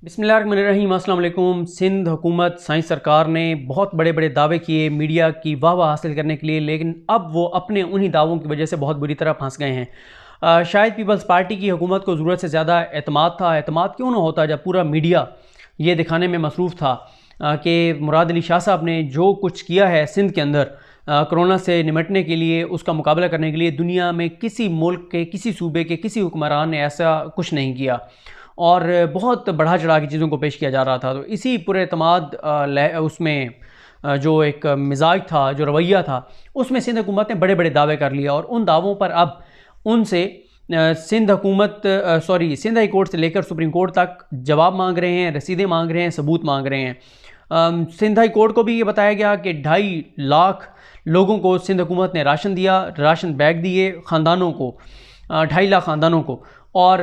बिस्मिल्लाहिर्रहमानिर्रहीम। अस्सलाम वालेकुम। सिंध हुकूमत साइंस सरकार ने बहुत बड़े बड़े दावे किए मीडिया की वाह हासिल करने के लिए, लेकिन अब वो अपने उन्हीं दावों की वजह से बहुत बुरी तरह फंस गए हैं। शायद पीपल्स पार्टी की हुकूमत को ज़रूरत से ज़्यादा एतमाद था। एतमाद क्यों ना होता जब पूरा मीडिया ये दिखाने में मसरूफ़ था कि मुराद अली शाह साहब ने जो कुछ किया है सिंध के अंदर कोरोना से निमटने के लिए, उसका मुकाबला करने के लिए, दुनिया में किसी मुल्क के, किसी सूबे के, किसी हुक्मरान ने ऐसा कुछ नहीं किया और बहुत बढ़ा चढ़ा के चीज़ों को पेश किया जा रहा था। तो इसी पूरे एतमाद उसमें जो एक मिजाज था, जो रवैया था, उसमें सिंध हुकूमत ने बड़े बड़े दावे कर लिए और उन दावों पर अब उनसे सिंध हाई कोर्ट से लेकर सुप्रीम कोर्ट तक जवाब मांग रहे हैं, रसीदें मांग रहे हैं, सबूत मांग रहे हैं। सिंध हाई कोर्ट को भी ये बताया गया कि 2.5 लाख लोगों को सिंध हुकूमत ने राशन दिया, राशन बैग दिए ख़ानदानों को, 2.5 लाख ख़ानदानों को। और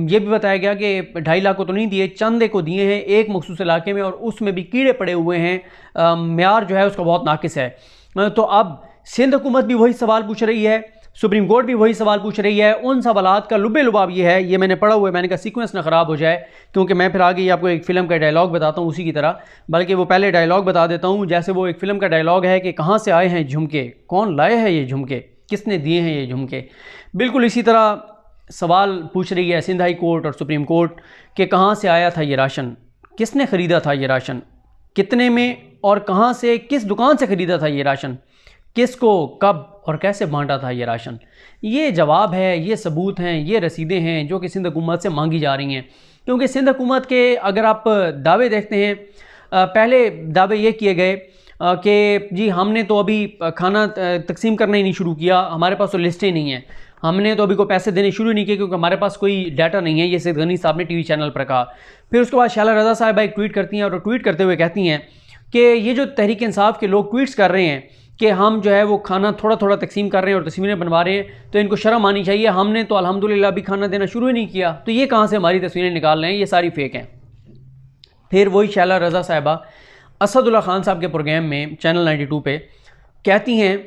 ये भी बताया गया कि 2.5 लाख को तो नहीं दिए, चंद को दिए हैं एक मखसूस इलाके में, और उसमें भी कीड़े पड़े हुए हैं, म्यार जो है उसका बहुत नाकिस है। तो अब सिंध हुकूमत भी वही सवाल पूछ रही है, सुप्रीम कोर्ट भी वही सवाल पूछ रही है। उन सवालात का लुबे लुबाब ये है, ये मैंने पढ़ा हुआ है, मैंने कहा सीक्वेंस ना ख़राब हो जाए, क्योंकि मैं फिर आगे आपको एक फ़िल्म का डायलॉग बताता हूँ उसी की तरह, बल्कि वो पहले डायलॉग बता देता हूँ। जैसे वो एक फ़िल्म का डायलॉग है कि कहाँ से आए हैं झुमके, कौन लाए हैं ये झुमके, किसने दिए हैं ये झुमके। बिल्कुल इसी तरह सवाल पूछ रही है सिंध हाई कोर्ट और सुप्रीम कोर्ट कि कहाँ से आया था ये राशन, किसने ख़रीदा था ये राशन, कितने में और कहाँ से, किस दुकान से ख़रीदा था ये राशन, किसको कब और कैसे बांटा था ये राशन। ये जवाब है, ये सबूत हैं, ये रसीदें हैं जो कि सिंध हुकूमत से मांगी जा रही हैं। क्योंकि सिंध हुकूमत के अगर आप दावे देखते हैं, पहले दावे ये किए गए कि जी हमने तो अभी खाना तकसीम करना ही नहीं शुरू किया, हमारे पास तो लिस्टें नहीं हैं, हमने तो अभी को पैसे देने शुरू नहीं किए क्योंकि हमारे पास कोई डाटा नहीं है। ये सैयद गनी साहब ने टीवी चैनल पर कहा। फिर उसके बाद शाला रज़ा साहिबा एक ट्वीट करती हैं और ट्वीट करते हुए कहती हैं कि ये जो तहरीक इंसाफ के लोग ट्वीट्स कर रहे हैं कि हम जो है वो खाना थोड़ा थोड़ा तकसीम कर रहे हैं और तस्वीरें बनवा रहे हैं, तो इनको शर्म आनी चाहिए, हमने तो अल्हम्दुलिल्लाह अभी खाना देना शुरू ही नहीं किया, तो ये कहाँ से हमारी तस्वीरें निकाल रहे हैं, ये सारी फेक हैं। फिर वही शाला रज़ा साहिबा असदुल्ला खान साहब के प्रोग्राम में चैनल 92 पे कहती हैं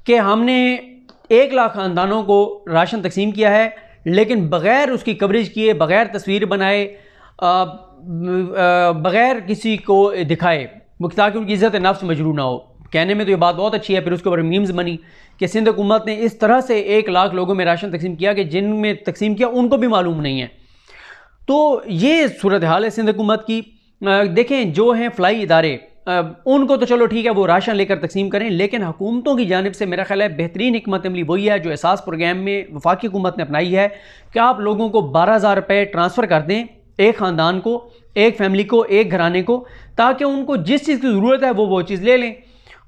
कि हमने 1 लाख ख़ानदानों को राशन तकसीम किया है, लेकिन बग़ैर उसकी कवरेज किए, बग़ैर तस्वीर बनाए, बग़ैर किसी को दिखाए, ताकि उनकी इज़्ज़त नफ्स मजरूह ना हो। कहने में तो ये बात बहुत अच्छी है, फिर उसके ऊपर मीम्स बनी कि सिंध हुकूमत ने इस तरह से 1 लाख लोगों में राशन तकसीम किया कि जिनमें तकसीम किया उनको भी मालूम नहीं है। तो ये सूरत हाल है सिंध हुकूमत की। देखें जो हैं फ़लाई इदारे, उनको तो चलो ठीक है वो राशन लेकर तकसीम करें, लेकिन हुकूमतों की जानिब से मेरा ख्याल है बेहतरीन हिकमत अमली वही है जो एहसास प्रोग्राम में वफाकी हुकूमत ने अपनाई है कि आप लोगों को 12,000 रुपये ट्रांसफ़र कर दें, एक ख़ानदान को, एक फैमिली को, एक घराने को, ताकि उनको जिस चीज़ की ज़रूरत है वो चीज़ ले लें।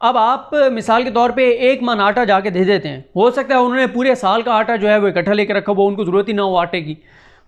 अब आप मिसाल के तौर पे 1 मन आटा जाके दे देते हैं, हो सकता है उन्होंने पूरे साल का आटा जो है वो इकट्ठा लेकर रखा हो, उनको ज़रूरत ही ना हो आटे की।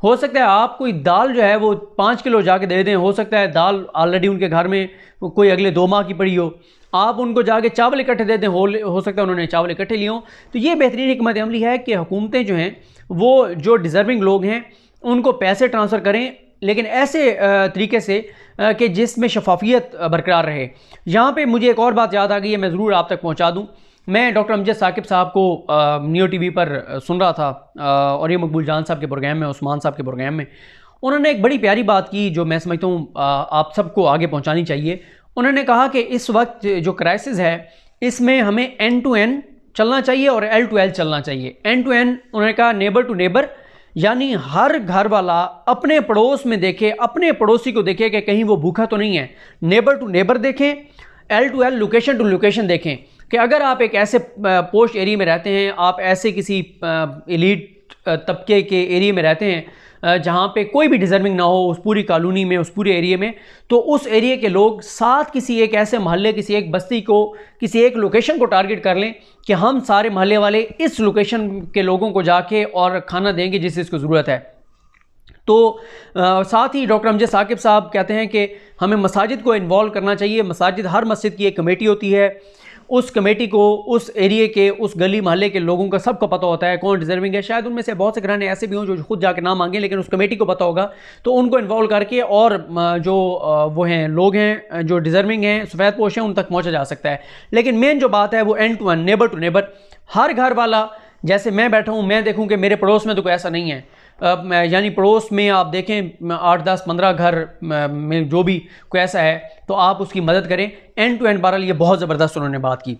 हो सकता है आप कोई दाल जो है वो 5 किलो जाके दे दें, हो सकता है दाल ऑलरेडी उनके घर में कोई अगले 2 माह की पड़ी हो, आप उनको जाके चावल इकट्ठे दे दें, हो सकता है उन्होंने चावल इकट्ठे लिए हों। तो ये बेहतरीन हिकमत अमली है कि हुकूमतें जो हैं वो जो डिज़र्विंग लोग हैं उनको पैसे ट्रांसफ़र करें, लेकिन ऐसे तरीके से कि जिसमें शफाफियत बरकरार रहे। यहाँ पे मुझे एक और बात याद आ गई है, मैं ज़रूर आप तक पहुँचा दूँ। मैं डॉक्टर अमजद साकिब साहब को नियो टीवी पर सुन रहा था और ये मकबूल जान साहब के प्रोग्राम में, उस्मान साहब के प्रोग्राम में, उन्होंने एक बड़ी प्यारी बात की जो मैं समझता हूँ आप सबको आगे पहुँचानी चाहिए। उन्होंने कहा कि इस वक्त जो क्राइसिस है इसमें हमें एंड टू एंड चलना चाहिए और एल टू एल चलना चाहिए। एंड टू एंड उन्होंने कहा नेबर टू नेबर, यानी हर घर वाला अपने पड़ोस में देखे, अपने पड़ोसी को देखे कि कहीं वो भूखा तो नहीं है। नेबर टू नेबर देखें, L to L, location to location देखें कि अगर आप एक ऐसे पोस्ट एरिया में रहते हैं, आप ऐसे किसी एलीट तबके के एरिया में रहते हैं जहाँ पे कोई भी डिज़र्विंग ना हो उस पूरी कॉलोनी में, उस पूरे एरिया में, तो उस एरिया के लोग साथ किसी एक ऐसे मोहल्ले, किसी एक बस्ती को, किसी एक लोकेशन को टारगेट कर लें कि हम सारे मोहल्ले वाले इस लोकेशन के लोगों को जाके और खाना देंगे जिस चीज़ को ज़रूरत है। तो साथ ही डॉक्टर अमजद साकिब साहब कहते हैं कि हमें मसाजिद को इन्वॉल्व करना चाहिए। मसाजिद, हर मस्जिद की एक कमेटी होती है, उस कमेटी को उस एरिए के, उस गली मोहल्ले के लोगों का सबको पता होता है कौन डिज़र्विंग है। शायद उनमें से बहुत से घराने ऐसे भी हों जो खुद जाके ना मांगें, लेकिन उस कमेटी को पता होगा, तो उनको इन्वॉल्व करके और जो वो हैं लोग हैं जो डिज़र्विंग हैं, सफ़ेद पोश हैं, उन तक पहुँचा जा सकता है। लेकिन मेन जो बात है वो end to end, neighbour to neighbour, हर घर वाला, जैसे मैं बैठा हूँ मैं देखूँ कि मेरे पड़ोस में तो कोई ऐसा नहीं है, यानी पड़ोस में आप देखें 8, 10, 15 घर में जो भी कोई ऐसा है तो आप उसकी मदद करें। एंड टू एंड बहरहाल ये बहुत ज़बरदस्त उन्होंने बात की।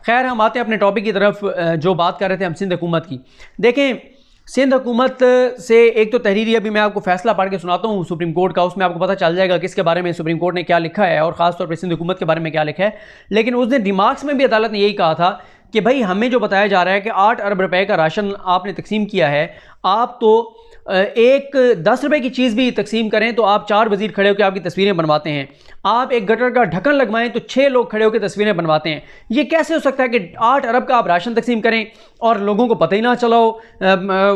खैर हम आते हैं अपने टॉपिक की तरफ, जो बात कर रहे थे हम सिंध हुकूमत की। देखें सिंध हुकूमत से एक तो तहरीरी अभी मैं आपको फैसला पढ़ के सुनाता हूँ सुप्रीम कोर्ट का, उसमें आपको पता चल जाएगा किसके बारे में सुप्रीम कोर्ट ने क्या लिखा है और ख़ासतौर पर सिंध हुकूमत के बारे में क्या लिखा है। लेकिन उस दिन रिमार्क्स में भी अदालत ने यही कहा था कि भाई हमें जो बताया जा रहा है कि 8 अरब रुपए का राशन आपने तकसीम किया है, आप तो एक 10 रुपए की चीज़ भी तकसीम करें तो आप 4 वजीर खड़े होकर आपकी तस्वीरें बनवाते हैं, आप एक गटर का ढक्कन लगवाएं तो 6 लोग खड़े होकर तस्वीरें बनवाते हैं। ये कैसे हो सकता है कि 8 अरब का आप राशन तकसीम करें और लोगों को पता ही ना चला हो।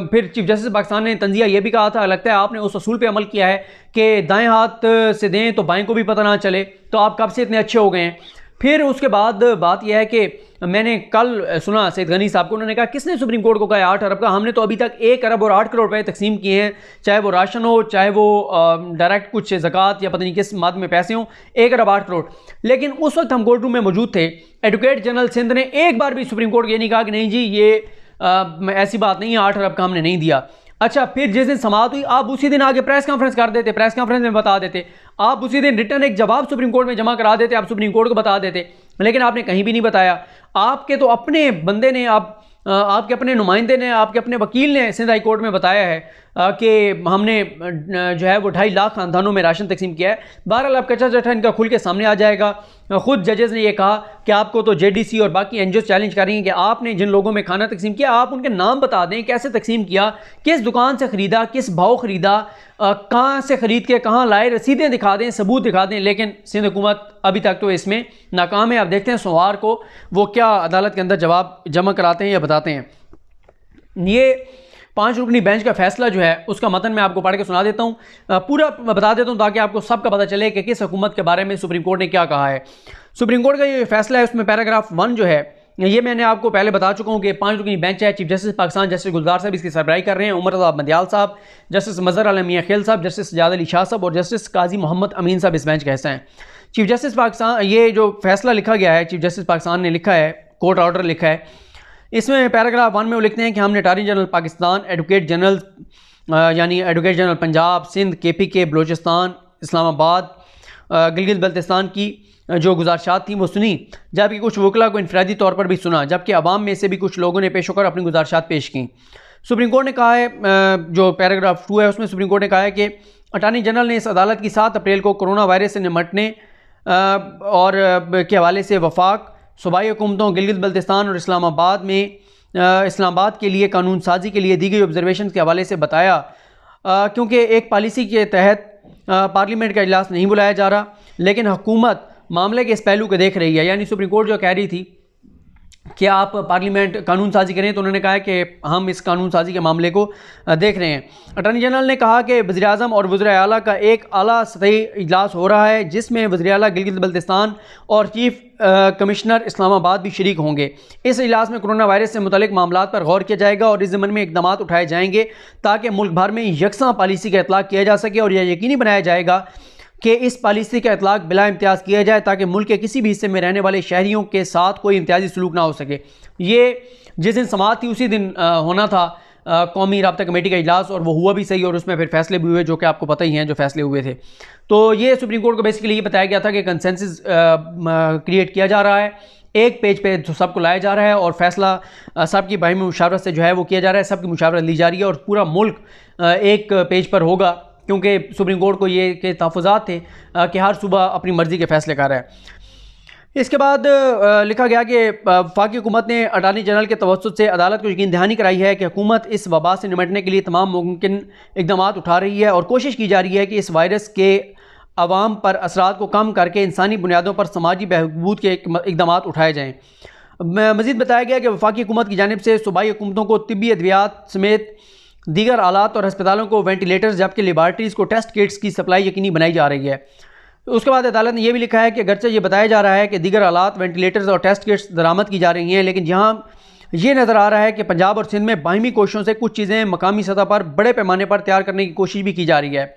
फिर चीफ जस्टिस पाकिस्तान ने तंजिया ये भी कहा था, लगता है आपने उस असूल पे अमल किया है कि दाएं हाथ से दें तो बाएं को भी पता ना चले, तो आप कब से इतने अच्छे हो गए हैं। फिर उसके बाद बात यह है कि मैंने कल सुना सैयद गनी साहब को, उन्होंने कहा किसने सुप्रीम कोर्ट को कहा 8 अरब का, हमने तो अभी तक 1 अरब और 8 करोड़ रुपए तकसीम किए हैं, चाहे वो राशन हो चाहे वो डायरेक्ट कुछ ज़कात या पता नहीं किस माद में पैसे हों, 1 अरब 8 करोड़। लेकिन उस वक्त हम कोर्ट रूम में मौजूद थे, एडवोकेट जनरल सिंध ने एक बार भी सुप्रीम कोर्ट को ये नहीं कहा कि नहीं जी ये ऐसी बात नहीं है, 8 अरब का हमने नहीं दिया। अच्छा, फिर जिस दिन समाअत हुई आप उसी दिन आगे प्रेस कॉन्फ्रेंस कर देते, प्रेस कॉन्फ्रेंस में बता देते, आप उसी दिन रिटर्न एक जवाब सुप्रीम कोर्ट में जमा करा देते, आप सुप्रीम कोर्ट को बता देते, लेकिन आपने कहीं भी नहीं बताया। आपके तो अपने बंदे ने, आपके अपने नुमाइंदे ने, आपके अपने वकील ने सिंध हाई कोर्ट में बताया है कि हमने जो है वो 2.5 लाख खानदानों में राशन तकसीम किया है। बहरहाल अब कच्चा चट्टा इनका खुल के सामने आ जाएगा। खुद जजेस ने ये कहा कि आपको तो जेडीसी और बाकी एनजीओ चैलेंज कर रही हैं कि आपने जिन लोगों में खाना तकसीम किया आप उनके नाम बता दें, कैसे तकसीम किया, किस दुकान से ख़रीदा, किस भाव ख़रीदा, कहाँ से ख़रीद के कहाँ लाए, रसीदें दिखा दें, सबूत दिखा दें। लेकिन सिंध हुकूमत अभी तक तो इसमें नाकाम है। आप देखते हैं सोमवार को वो क्या अदालत के अंदर जवाब जमा कराते हैं या बताते हैं। ये 5 रुकनी बेंच का फैसला जो है उसका मतन मैं आपको पढ़ के सुना देता हूँ, पूरा बता देता हूँ ताकि आपको सबका पता चले कि किस हुकूमत के बारे में सुप्रीम कोर्ट ने क्या कहा है। सुप्रीम कोर्ट का ये फैसला है, उसमें पैराग्राफ 1 जो है ये मैंने आपको पहले बता चुका हूँ कि 5 रुकनी बेंच है। चीफ जस्टिस पाकिस्तान जस्टिस गुलजार साहब इसकी सरबराही कर रहे हैं, उमर रज़ा मदियाल साहब, जस्टिस मज़हर आलम मियां खेल साहब, जस्टिस सजाद अली शाह साहब और जस्टिस काजी मोहम्मद अमीन साहब इस बेंच का हिस्सा हैं। चीफ जस्टिस पाकिस्तान, ये जो फैसला लिखा गया है चीफ जस्टिस पाकिस्तान ने लिखा है, कोर्ट ऑर्डर लिखा है, इसमें पैराग्राफ 1 में वो लिखते हैं कि हमने attorney general Pakistan, advocate general यानी advocate general Punjab, Sindh, KPK, Balochistan, Islamabad, Gilgit Baltistan की जो गुजारिशात थी वो सुनी, जबकि कुछ वकला को इनफरादी तौर पर भी सुना, जबकि अवाम में से भी कुछ लोगों ने पेश होकर अपनी गुजारिशात पेश की। सुप्रीम कोर्ट ने कहा है, जो पैराग्राफ 2 है उसमें सुप्रीम कोर्ट ने कहा है कि अटॉर्नी जनरल ने इस अदालत की 7 अप्रैल को कोरोना वायरस से निपटने और के हवाले से वफाक सूबाई हुकूमतों गिलगित बल्तिस्तान और इस्लामाबाद के लिए कानून साजी के लिए दी गई ऑब्जर्वेशन के हवाले से बताया, क्योंकि एक पॉलिसी के तहत पार्लियामेंट का इजलास नहीं बुलाया जा रहा, लेकिन हुकूमत मामले के इस पहलू को देख रही है। यानी सुप्रीम कोर्ट जो कह रही थी कि आप पार्लियामेंट कानून साजी करें, तो उन्होंने कहा है कि हम इस कानून साजी के मामले को देख रहे हैं। अटॉर्नी जनरल ने कहा कि वज़ीर आज़म और वज़ीर आला का एक आला सतही इजलास हो रहा है, जिसमें वज़ीर आला गिलगित बल्तिस्तान और चीफ कमिश्नर इस्लामाबाद भी शरीक होंगे। इस इजलास में कोरोना वायरस से मुतल्लिक मामलात पर गौर किया जाएगा और इस ज़मन में इक़दाम उठाए जाएंगे ताकि मुल्क भर में यकसा पॉलिसी का इतलाक़ किया जा सके और यह यकीनी बनाया जाएगा कि इस पॉलिसी का इतलाक़ बिला इम्तियाज़ किया जाए ताकि मुल्क के किसी भी हिस्से में रहने वाले शहरियों के साथ कोई इम्तियाजी सलूक ना हो सके। ये जिस दिन समाअत थी उसी दिन होना था कौमी राब्ता कमेटी का इजलास, और वो हुआ भी सही और उसमें फिर फैसले भी हुए जो कि आपको पता ही हैं जो फैसले हुए थे। तो ये सुप्रीम कोर्ट को बेसिकली ये बताया गया था कि कंसेंसस क्रिएट किया जा रहा है, एक पेज पे सबको लाया जा रहा है और फैसला सबकी बाहिमी मुशावरत से जो है वो किया जा रहा है, सबकी मुशावरत ली जा रही है और पूरा मुल्क एक पेज पर होगा, क्योंकि सुप्रीम कोर्ट को ये के तहफ़्फ़ुज़ात थे कि हर सूबा अपनी मर्ज़ी के फ़ैसले कर रहा है। इसके बाद लिखा गया कि वफाकी हुकूमत ने अटॉर्नी जनरल के तवस्सुत से अदालत को यकीन दहानी कराई है कि हुकूमत इस वबा से निपटने के लिए तमाम मुमकिन इक़दाम उठा रही है और कोशिश की जा रही है कि इस वायरस के अवाम पर असरात को कम करके इंसानी बुनियादों पर समाजी बहबूद के इक़दाम उठाए जाएँ। मज़ीद बताया गया कि वफाकी हुकूमत की जानिब से सूबाई हुकूमतों को तिब्बी अद्वियात समेत दीगर आलात और अस्पतालों को वेंटिलेटर्स जबकि लेबार्ट्रीज़ को टेस्ट किट्स की सप्लाई यकीनी बनाई जा रही है। उसके बाद अदालत ने यह भी लिखा है कि अगरचे ये बताया जा रहा है कि दीगर आलात, वेंटिलेटर्स और टेस्ट किट्स दरामद की जा रही हैं, लेकिन यहाँ ये नज़र आ रहा है कि पंजाब और सिंध में बाहिमी कोशिशों से कुछ चीज़ें मकामी सतह पर बड़े पैमाने पर तैयार करने की कोशिश भी की जा रही है।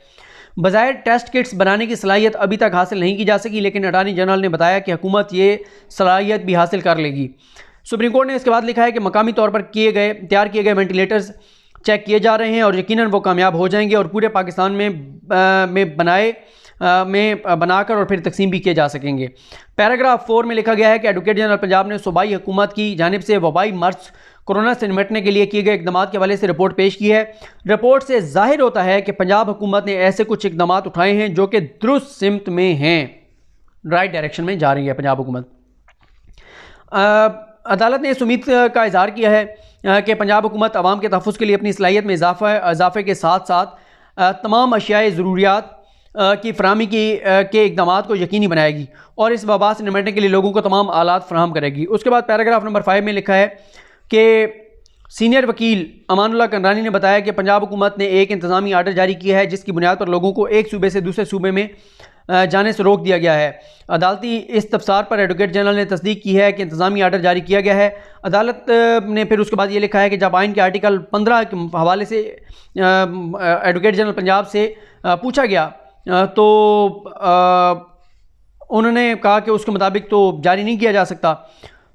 बज़ाहिर टेस्ट किट्स बनाने की सलाहियत अभी तक हासिल नहीं की जा सकी, लेकिन अटॉर्नी जनरल ने बताया कि हुकूमत ये सलाहियत भी हासिल कर लेगी। सुप्रीम कोर्ट ने इसके बाद लिखा है कि मकामी तौर पर तैयार किए गए वेंटिलेटर्स चेक किए जा रहे हैं और यकीनन वो कामयाब हो जाएंगे और पूरे पाकिस्तान में बनाकर और फिर तकसीम भी किए जा सकेंगे। पैराग्राफ 4 में लिखा गया है कि एडवोकेट जनरल पंजाब ने सूबाई हुकूमत की जानिब से वबाई मर्ज कोरोना से निपटने के लिए किए गए इकदाम के हवाले से रिपोर्ट पेश की है। रिपोर्ट से जाहिर होता है कि पंजाब हुकूमत ने ऐसे कुछ इकदाम उठाए हैं जो कि दुरुस्त सिमत में हैं, राइट डायरेक्शन में जा रही है पंजाब हुकूमत। अदालत ने इस उम्मीद का इजहार किया है कि पंजाब हुकूमत अवाम के तहफ़्फ़ुज़ के लिए अपनी सलाहियत में इजाफे के साथ साथ तमाम अशियाए ज़रूरियात की फराहमी के इकदाम को यकीनी बनाएगी और इस वबा से निपटने के लिए लोगों को तमाम आलात फराहम करेगी। उसके बाद पैराग्राफ नंबर 5 में लिखा है कि सीनियर वकील अमानुल्लाह कंडरानी ने बताया कि पंजाब हुकूमत ने एक इंतज़ामी आर्डर जारी किया है जिसकी बुनियाद पर लोगों को एक सूबे से दूसरे सूबे में जाने से रोक दिया गया है। अदालती इस तफसार पर एडवोकेट जनरल ने तस्दीक की है कि इंतज़ामी आर्डर जारी किया गया है। अदालत ने फिर उसके बाद ये लिखा है कि जब आइन के आर्टिकल 15 के हवाले से एडवोकेट जनरल पंजाब से पूछा गया तो उन्होंने कहा कि उसके मुताबिक तो जारी नहीं किया जा सकता।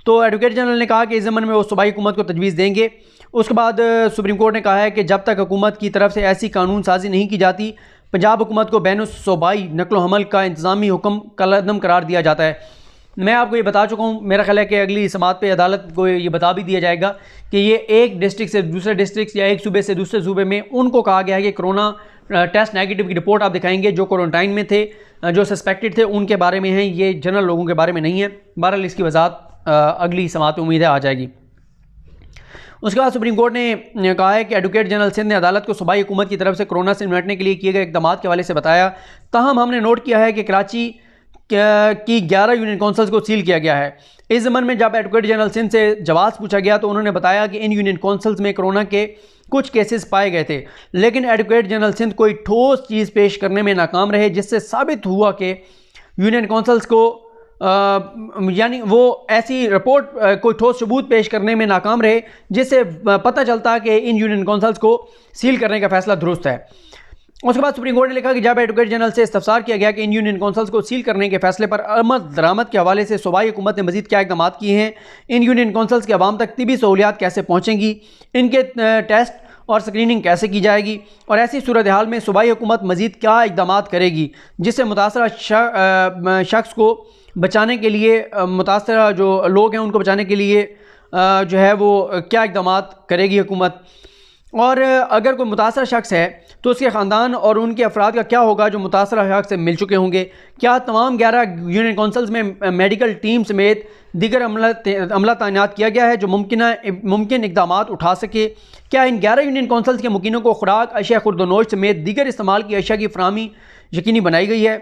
तो एडवोकेट जनरल ने कहा कि इस ज़मन में वो सूबाई हुकूमत को तजवीज़ देंगे। उसके बाद सुप्रीम कोर्ट ने कहा है कि जब तक हुकूमत की तरफ से ऐसी कानून साजी नहीं की जाती पंजाब हुकूमत को बैनुल सूबाई नकलो हमल का इंतज़ामी हुक्म कलअदम करार दिया जाता है। मैं आपको ये बता चुका हूँ, मेरा ख्याल है कि अगली समात पे अदालत को ये बता भी दिया जाएगा कि ये एक डिस्ट्रिक्ट से दूसरे डिस्ट्रिक्ट या एक सूबे से दूसरे सूबे में उनको कहा गया है कि कोरोना टेस्ट नेगेटिव की रिपोर्ट आप दिखाएंगे जो क्वारंटाइन में थे, जो सस्पेक्टेड थे, उनके बारे में हैं, ये जनरल लोगों के बारे में नहीं है। बहरहाल इसकी वजाहत अगली समात में उम्मीद है आ जाएगी। उसके बाद सुप्रीम कोर्ट ने कहा है कि एडवोकेट जनरल सिंध ने अदालत को सूबाई हुकूमत की तरफ से कोरोना से निपटने के लिए किए गए इकदाम के हवाले से बताया। ताहम हमने नोट किया है कि कराची की 11 यूनियन काउंसिल्स को सील किया गया है। इस ज़मन में जब एडवोकेट जनरल सिंध से जवाब पूछा गया तो उन्होंने बताया कि इन यूनियन काउंसिल्स में कोरोना के कुछ केसेस पाए गए थे, लेकिन एडवोकेट जनरल सिंध कोई ठोस चीज़ पेश करने में नाकाम रहे जिससे साबित हुआ कि यूनियन काउंसिल्स को यानी वो ऐसी रिपोर्ट कोई ठोस सबूत पेश करने में नाकाम रहे जिससे पता चलता कि इन यूनियन काउंसिल्स को सील करने का फैसला दुरुस्त है। उसके बाद सुप्रीम कोर्ट ने लिखा कि जब एडवोकेट जनरल से इस्तफसार किया गया कि इन यूनियन काउंसिल्स को सील करने के फैसले पर अमल दरामद के हवाले से सूबाई हुकूमत ने मजीद क्या इकदाम किए हैं, इन यूनियन काउंसिल्स के अवाम तक तिबी सहूलियात कैसे पहुँचेंगी, इनके टेस्ट और स्क्रीनिंग कैसे की जाएगी और ऐसी सूरत हाल में सूबाई हुकूमत मजीद क्या इकदाम करेगी जिससे मुतासरा शख्स को बचाने के लिए, मुतासरा जो लोग हैं उनको बचाने के लिए जो है वो क्या इकदाम करेगी हुकूमत, और अगर कोई मुतासरा शख्स है तो उसके ख़ानदान और उनके अफराद का क्या होगा जो मुतासरा शख्स से मिल चुके होंगे। क्या तमाम 11 यूनियन काउंसिल्स में मेडिकल टीम समेत दीगर अमला तैनात किया गया है जो मुमकिन इकदाम उठा सके। क्या इन 11 यूनियन काउंसिल्स के मुकीनों को खुराक, अशिया खुर्दनोश समेत दीगर इस्तेमाल की अशिया की फराहमी यकीनी बनाई गई है।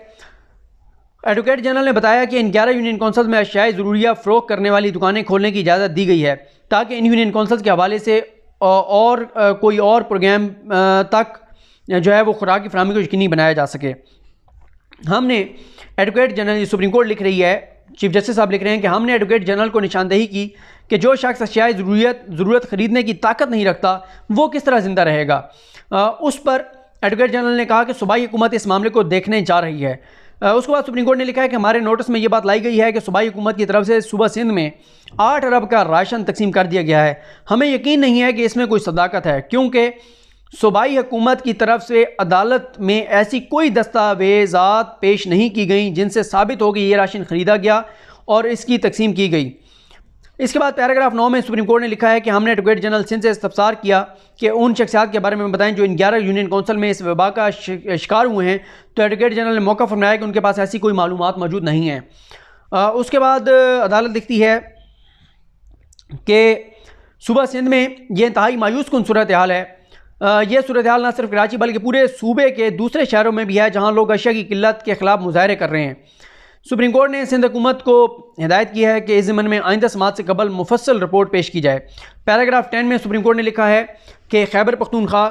एडवोकेट जनरल ने बताया कि इन 11 यूनियन काउंसिल्स में अशियाए ज़रूरिया फ़रोख्त करने वाली दुकानें खोलने की इजाज़त दी गई है ताकि इन यूनियन काउंसिल्स के हवाले से और कोई और प्रोग्राम तक जो है वो खुराक की फराहमी को यकीनी बनाया जा सके। हमने एडवोकेट जनरल, सुप्रीम कोर्ट लिख रही है, चीफ जस्टिस साहब लिख रहे हैं कि हमने एडवोकेट जनरल को निशानदेही की कि जो शख्स अशियाए ज़रूरत ख़रीदने की ताकत नहीं रखता वो किस तरह ज़िंदा रहेगा। उस पर एडवोकेट जनरल ने कहा कि सूबाई हुकूमत इस मामले को देखने जा रही है। उसके बाद सुप्रीम कोर्ट ने लिखा है कि हमारे नोटिस में ये बात लाई गई है कि सूबाई हुकूमत की तरफ से सूबा सिंध में 8 अरब का राशन तकसीम कर दिया गया है। हमें यकीन नहीं है कि इसमें कोई सदाकत है क्योंकि सूबाई हुकूमत की तरफ से अदालत में ऐसी कोई दस्तावेज़ात पेश नहीं की गई जिनसे साबित हो कि ये राशन ख़रीदा गया और इसकी तकसीम की गई। इसके बाद पैराग्राफ 9 में सुप्रीम कोर्ट ने लिखा है कि हमने एडवोकेट जनरल सिंध से इस्तफसार किया कि उन शख्सियात के बारे में बताएं जो इन 11 यूनियन काउंसिल में इस वबा का शिकार हुए हैं। तो एडवोकेट जनरल ने मौका फरमाया कि उनके पास ऐसी कोई मालूमात मौजूद नहीं है। उसके बाद अदालत लिखती है कि सूबा सिंध में यह इंतहाई मायूस कुन सूरत हाल है। यह सूरत हाल न सिर्फ कराची बल्कि पूरे सूबे के दूसरे शहरों में भी है जहाँ लोग अशिया की किल्लत के ख़िलाफ़ मुजाहरे कर रहे हैं। सुप्रीम कोर्ट ने सिंध हुकूमत को हिदायत की है कि इस ज़मन में आइंदा समात से कबल मुफस्सल रिपोर्ट पेश की जाए। पैराग्राफ 10 में सुप्रीम कोर्ट ने लिखा है कि खैबर पख्तूनख्वा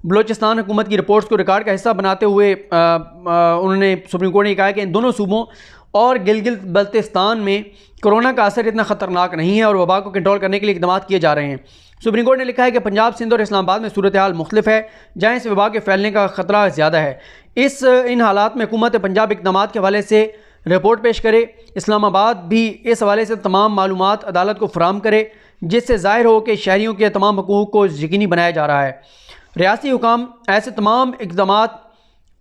बलोचिस्तान हुकूमत की रिपोर्ट्स को रिकॉर्ड का हिस्सा बनाते हुए उन्होंने सुप्रीम कोर्ट ने कहा है कि इन दोनों सूबों और गिलगित बल्तिस्तान में कोरोना का असर इतना ख़तरनाक नहीं है और वबा को कंट्रोल करने के लिए इक़दाम किए जा रहे हैं। सुप्रीम कोर्ट ने लिखा है कि पंजाब, सिंध और इस्लामाबाद में सूरत हाल मुख्तलिफ है जहाँ इस वबा के फैलने का ख़तरा ज़्यादा है। इन हालात में हुकूमत पंजाब इक़दाम के हवाले से रिपोर्ट पेश करे। इस्लामाबाद भी इस हवाले से तमाम मालूमात अदालत को फराहम करे जिससे ज़ाहिर हो कि शहरियों के तमाम हकूक़ को यकीनी बनाया जा रहा है। रियासती हुकाम ऐसे तमाम इक़दाम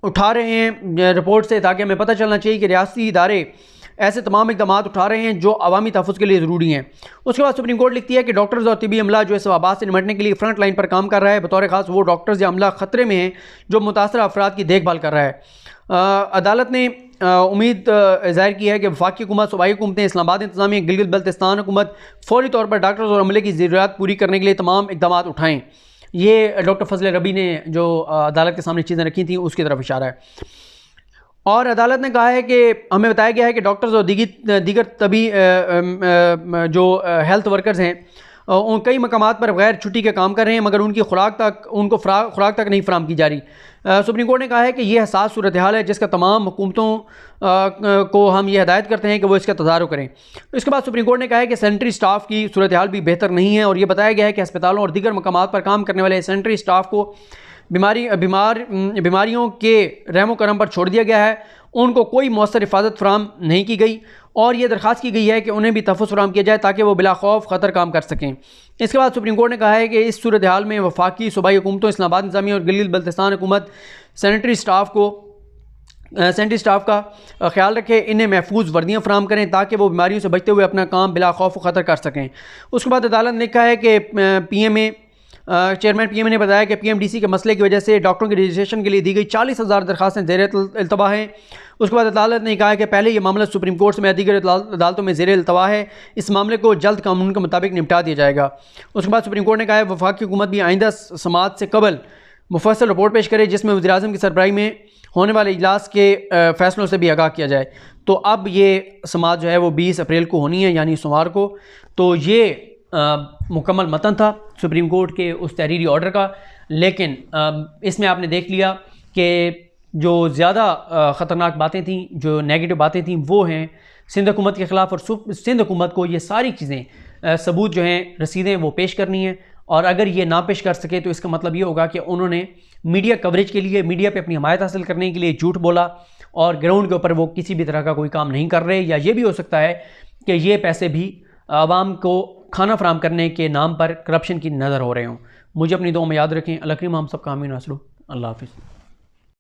उठा रहे हैं रिपोर्ट से, ताकि हमें पता चलना चाहिए कि रियासती इदारे ऐसे तमाम इक़दाम उठा रहे हैं जो अवामी तहफ़्फ़ुज़ के लिए ज़रूरी हैं। उसके बाद सुप्रीम कोर्ट लिखती है कि डॉक्टर्स और तिबी अमला जो इस वबा से निपटने के लिए फ्रंट लाइन पर काम कर रहा है, बतौर ख़ास वो डॉक्टर्स या अमला ख़तरे में हैं जो मुतासरा अफराद की देखभाल कर रहा है। अदालत ने उम्मीद ज़ाहिर की है कि वफाकी हुकूमत, सूबाई हुकूमतें, इस्लामाबाद इंतज़ामिया, गिलगित बल्तिस्तान हुकूमत फ़ौरी तौर पर डॉक्टर्स और अमले की ज़रूरियात पूरी करने के लिए तमाम इक़दाम उठाएँ। ये डॉक्टर फजल रबी ने जो अदालत के सामने चीज़ें रखी थी उसकी तरफ इशारा है। और अदालत ने कहा है कि हमें बताया गया है कि डॉक्टर्स और दीगर तभी जो हेल्थ वर्कर्स हैं उन कई मकामात पर गैर छुट्टी के काम कर रहे हैं, मगर उनको खुराक तक नहीं फराम की जा रही। सुप्रीम कोर्ट ने कहा है कि यह हसास सूरत हाल है जिसका तमाम हुकूमतों को हम ये हदायत करते हैं कि वो इसका तदारुक करें। इसके बाद सुप्रीम कोर्ट ने कहा है कि सैनिटरी स्टाफ की सूरत हाल भी बेहतर नहीं है, और यह बताया गया है कि अस्पतालों और दीगर मकामात पर काम करने वाले सैनिटरी स्टाफ को बीमारियों के रहमो करम पर छोड़ दिया गया है, उनको कोई मौसर हिफाजत फराम नहीं की गई, और ये दरख्वास्त की गई है कि उन्हें भी तहफ़्फ़ुज़ फराम किया जाए ताकि वो बिला खौफ ख़तर काम कर सकें। इसके बाद सुप्रीम कोर्ट ने कहा है कि इस सूरत हाल में वफाकी सूबाई हुकूमतों, इस्लामाबाद इंतज़ामिया और गिलगित बल्तिस्तान हुकूमत सैनिटरी स्टाफ का ख्याल रखें, इन्हें महफूज वर्दियाँ फराम करें ताकि वो बीमारियों से बचते हुए अपना काम बिला खौफ ख़तर कर सकें। उसके बाद अदालत ने लिखा है कि चेयरमैन पीएमए ने बताया कि पीएमडीसी के मसले की वजह से डॉक्टरों की रजिस्ट्रेशन के लिए दी गई 40,000 दरखास्तें ज़ेर इल्तवा हैं। उसके बाद अदालत ने कहा कि पहले ये मामला सुप्रीम कोर्ट में दीगर अदालतों में ज़ेर इल्तवा है, इस मामले को जल्द कानून के मुताबिक निपटा दिया जाएगा। उसके बाद सुप्रीम कोर्ट ने कहा है वफाकी हुकूमत भी आइंदा समाअत से कबल मुफस्सल रिपोर्ट पेश करे जिसमें वज़ीर-ए-आज़म की सरबराही में होने वाले इजलास के फ़ैसलों से भी आगाह किया जाए। तो अब ये समाअत जो है वो 20 अप्रैल को होनी है, यानी सोमवार को। तो ये मुकम्मल मतन था सुप्रीम कोर्ट के उस तहरीरी ऑर्डर का, लेकिन इसमें आपने देख लिया कि जो ज़्यादा ख़तरनाक बातें थीं, जो नेगेटिव बातें थीं, वो हैं सिंध हुकूमत के ख़िलाफ़। और सिंध हुकूमत को ये सारी चीज़ें सबूत जो हैं, रसीदें, वो पेश करनी है, और अगर ये ना पेश कर सके तो इसका मतलब ये होगा कि उन्होंने मीडिया कवरेज के लिए, मीडिया पे अपनी हमायत हासिल करने के लिए झूठ बोला, और ग्राउंड के ऊपर वो किसी भी तरह का कोई काम नहीं कर रहे। या ये भी हो सकता है कि ये पैसे भी आवाम को खाना फराम करने के नाम पर करप्शन की नज़र हो रहे हों। मुझे अपनी दुआ में याद रखें। अल्लाह करीम हम सब का आमीन। अल्लाह हाफ़िज़।